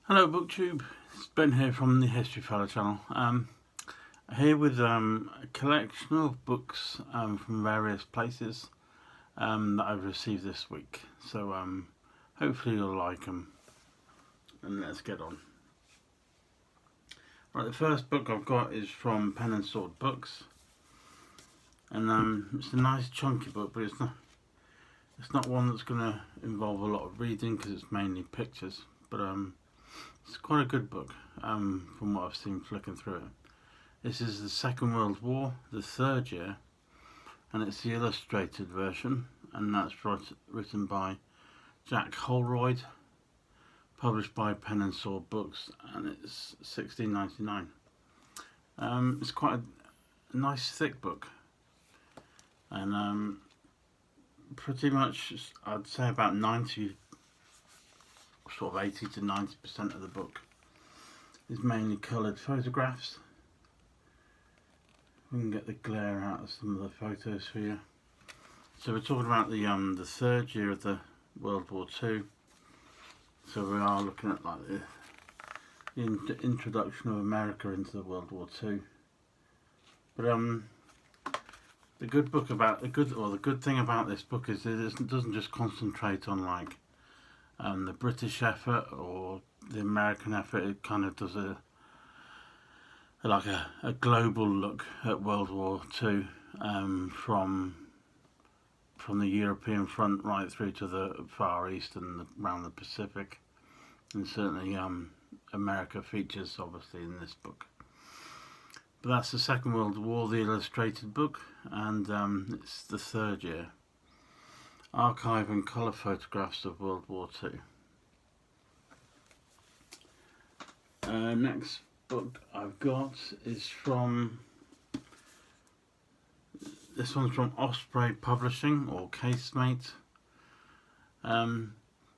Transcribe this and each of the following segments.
Hello BookTube, it's Ben here from the History Fellow channel. Here with a collection of books from various places that I've received this week. So hopefully you'll like them, and let's get on. Right, the first book I've got is from Pen and Sword Books, and it's a nice chunky book, but it's not one that's going to involve a lot of reading because it's mainly pictures. But it's quite a good book from what I've seen flicking through it. This is the Second World War, the third year, and it's the illustrated version, and that's written by Jack Holroyd, published by Pen and Sword Books, and it's $16.99. It's quite a nice thick book, and pretty much I'd say about 80 to 90% of the book is mainly coloured photographs. We can get the glare out of some of the photos for you. So we're talking about the third year of the World War II. So we are looking at like the introduction of America into the World War II. But the good thing about this book is it doesn't just concentrate on like the British effort or the American effort. It kind of does a global look at World War II, from the European front right through to the Far East and around the Pacific, and certainly America features obviously in this book. But that's the Second World War, the illustrated book, and it's the third year. Archive and colour photographs of World War II. Next book I've got is this one's from Osprey Publishing, or Casemate.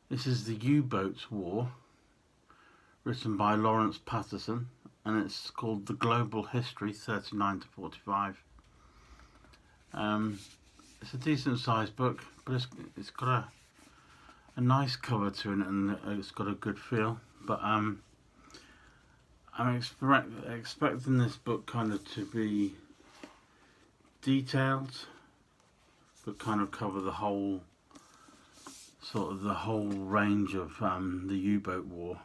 This is the UBoat War, written by Lawrence Patterson, and it's called The Global History 39 to 45. It's a decent sized book, but it's got a nice cover to it, and it's got a good feel. But I'm expecting this book kind of to be detailed, but kind of cover the whole range of the U-boat war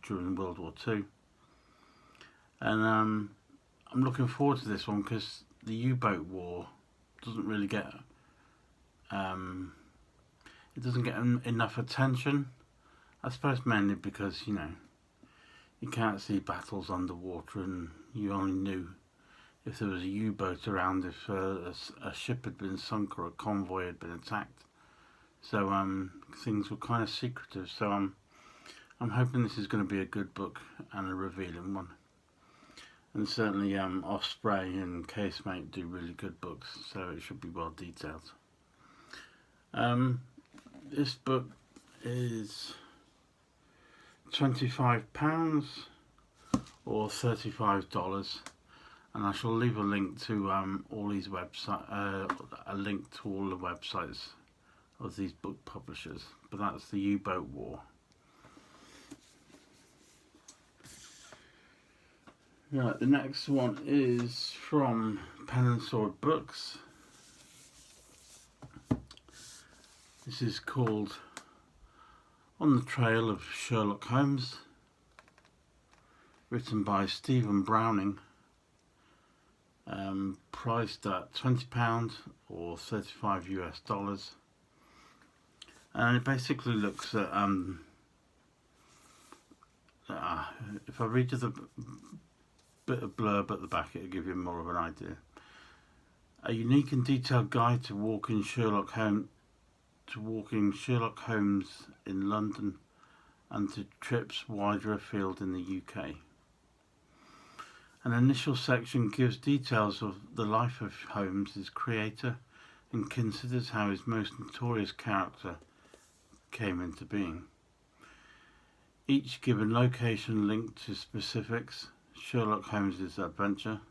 during World War II. And I'm looking forward to this one because the U-boat war doesn't really get enough attention. I suppose mainly because you can't see battles underwater, and you only knew if there was a U-boat around, if a ship had been sunk or a convoy had been attacked. So things were kind of secretive. So I'm hoping this is going to be a good book and a revealing one. And certainly Osprey and Casemate do really good books, so it should be well detailed. This book is £25 or $35, and I shall leave a link to all these a link to all the websites of these book publishers. But that's the U-boat war. Right, the next one is from Pen and Sword Books. This is called On the Trail of Sherlock Holmes, written by Stephen Browning, priced at £20 or $35 US. And it basically looks at, if I read you the bit of blurb at the back, it'll give you more of an idea. A unique and detailed guide to walking Sherlock Holmes in London and to trips wider afield in the UK. An initial section gives details of the life of Holmes, his creator, and considers how his most notorious character came into being. Each given location linked to specifics: Sherlock Holmes' adventure,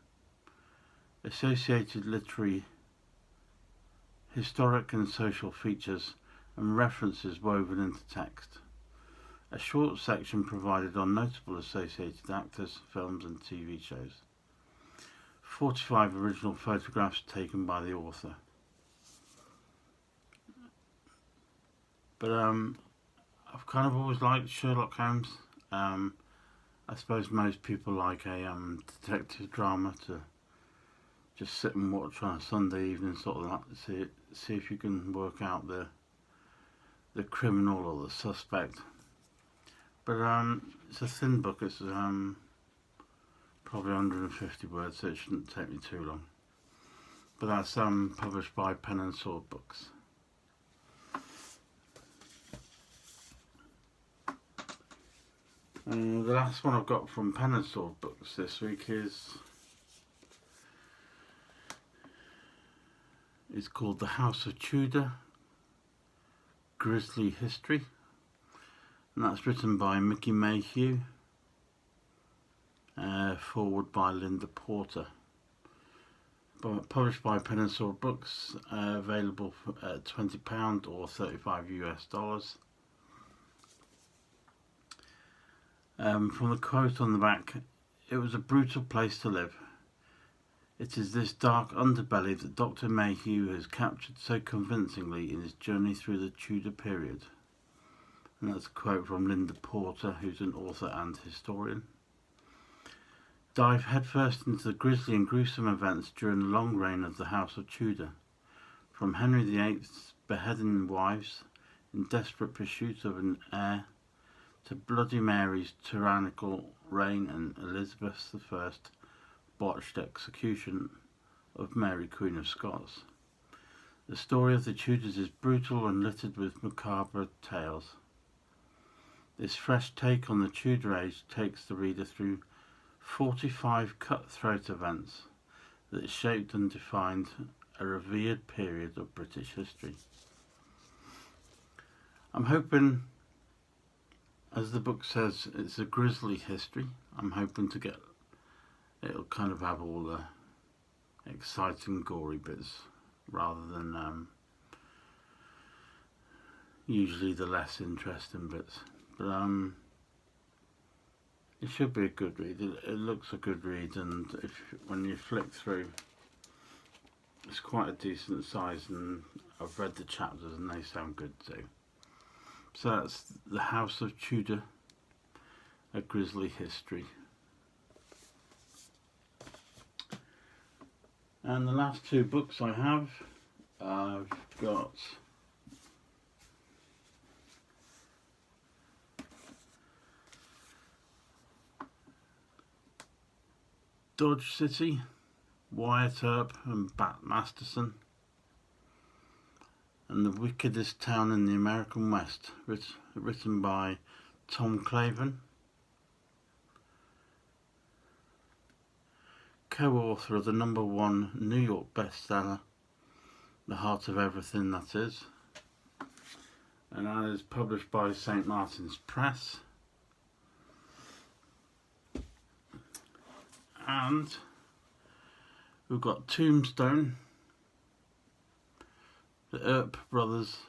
associated literary, historic and social features, and references woven into text. A short section provided on notable associated actors, films and TV shows. 45 original photographs taken by the author. But I've kind of always liked Sherlock Holmes. I suppose most people like a detective drama to just sit and watch on a Sunday evening, sort of like, see if you can work out the criminal or the suspect. But it's a thin book. It's probably 150 words, so it shouldn't take me too long. But that's published by Pen and Sword Books. The last one I've got from Pen and Sword Books this week is called The House of Tudor, Grisly History, and that's written by Mickey Mayhew, forward by Linda Porter, published by Pen and Sword Books, available at £20 or $35 US. From the quote on the back, "It was a brutal place to live. It is this dark underbelly that Dr. Mayhew has captured so convincingly in his journey through the Tudor period." And that's a quote from Linda Porter, who's an author and historian. Dive headfirst into the grisly and gruesome events during the long reign of the House of Tudor, from Henry VIII's beheading wives in desperate pursuit of an heir, to Bloody Mary's tyrannical reign and Elizabeth I's botched execution of Mary Queen of Scots. The story of the Tudors is brutal and littered with macabre tales. This fresh take on the Tudor age takes the reader through 45 cutthroat events that shaped and defined a revered period of British history. I'm hoping, as the book says, it's a grisly history. I'm hoping to get, it'll kind of have all the exciting gory bits rather than usually the less interesting bits. But it should be a good read. It looks a good read, and when you flick through, it's quite a decent size, and I've read the chapters and they sound good too. So that's The House of Tudor, A Grisly History. And the last two books I have, I've got Dodge City, Wyatt Earp and Bat Masterson, and The Wickedest Town in the American West, written by Tom Clavin, co-author of the #1 New York bestseller, The Heart of Everything That Is, and that is published by St. Martin's Press. And we've got Tombstone, The Earp Brothers,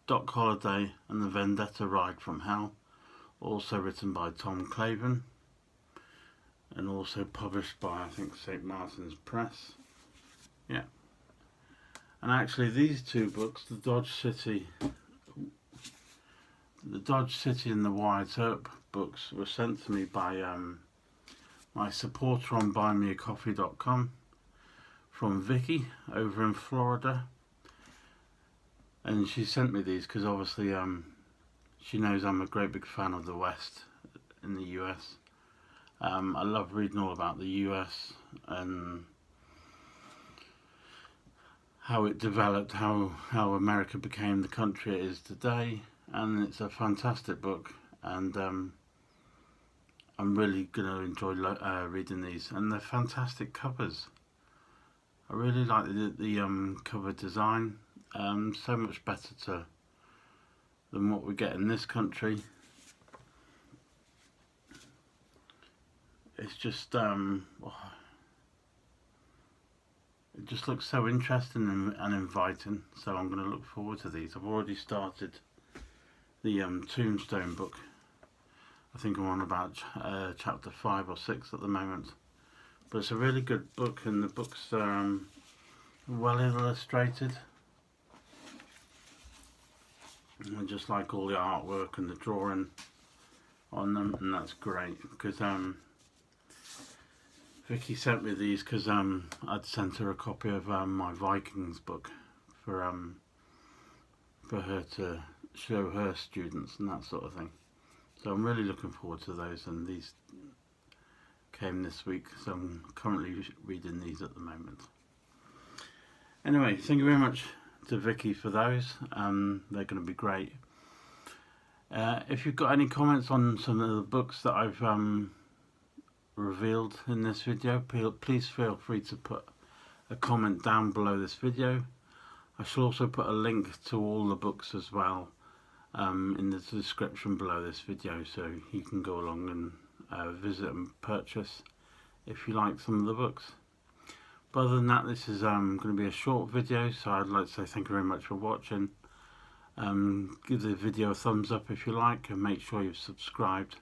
Doc Holliday and the Vendetta Ride from Hell, also written by Tom Clavin and also published by, I think, St. Martin's Press. Yeah. And actually these two books, the Dodge City and the Wyatt Earp books, were sent to me by my supporter on BuyMeACoffee.com, from Vickie over in Florida. And she sent me these because obviously she knows I'm a great big fan of the West in the US. I love reading all about the US and how it developed, how America became the country it is today, and it's a fantastic book, and I'm really going to enjoy reading these, and they're fantastic covers. I really like the cover design, so much better than what we get in this country. It's just it just looks so interesting and inviting, so I'm going to look forward to these. I've already started the Tombstone book, I think I'm on about chapter 5 or 6 at the moment. But it's a really good book, and the book's well illustrated. I just like all the artwork and the drawing on them, and that's great because Vickie sent me these because I'd sent her a copy of my Vikings book for her to show her students and that sort of thing. So I'm really looking forward to those, and these came this week, so I'm currently reading these at the moment. Anyway, thank you very much to Vickie for those. They're going to be great. If you've got any comments on some of the books that I've revealed in this video, please feel free to put a comment down below this video. I shall also put a link to all the books as well in the description below this video, so you can go along and visit and purchase if you like some of the books. But other than that, this is going to be a short video, so I'd like to say thank you very much for watching. Give the video a thumbs up if you like, and make sure you've subscribed,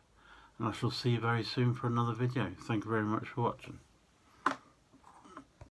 and I shall see you very soon for another video. Thank you very much for watching.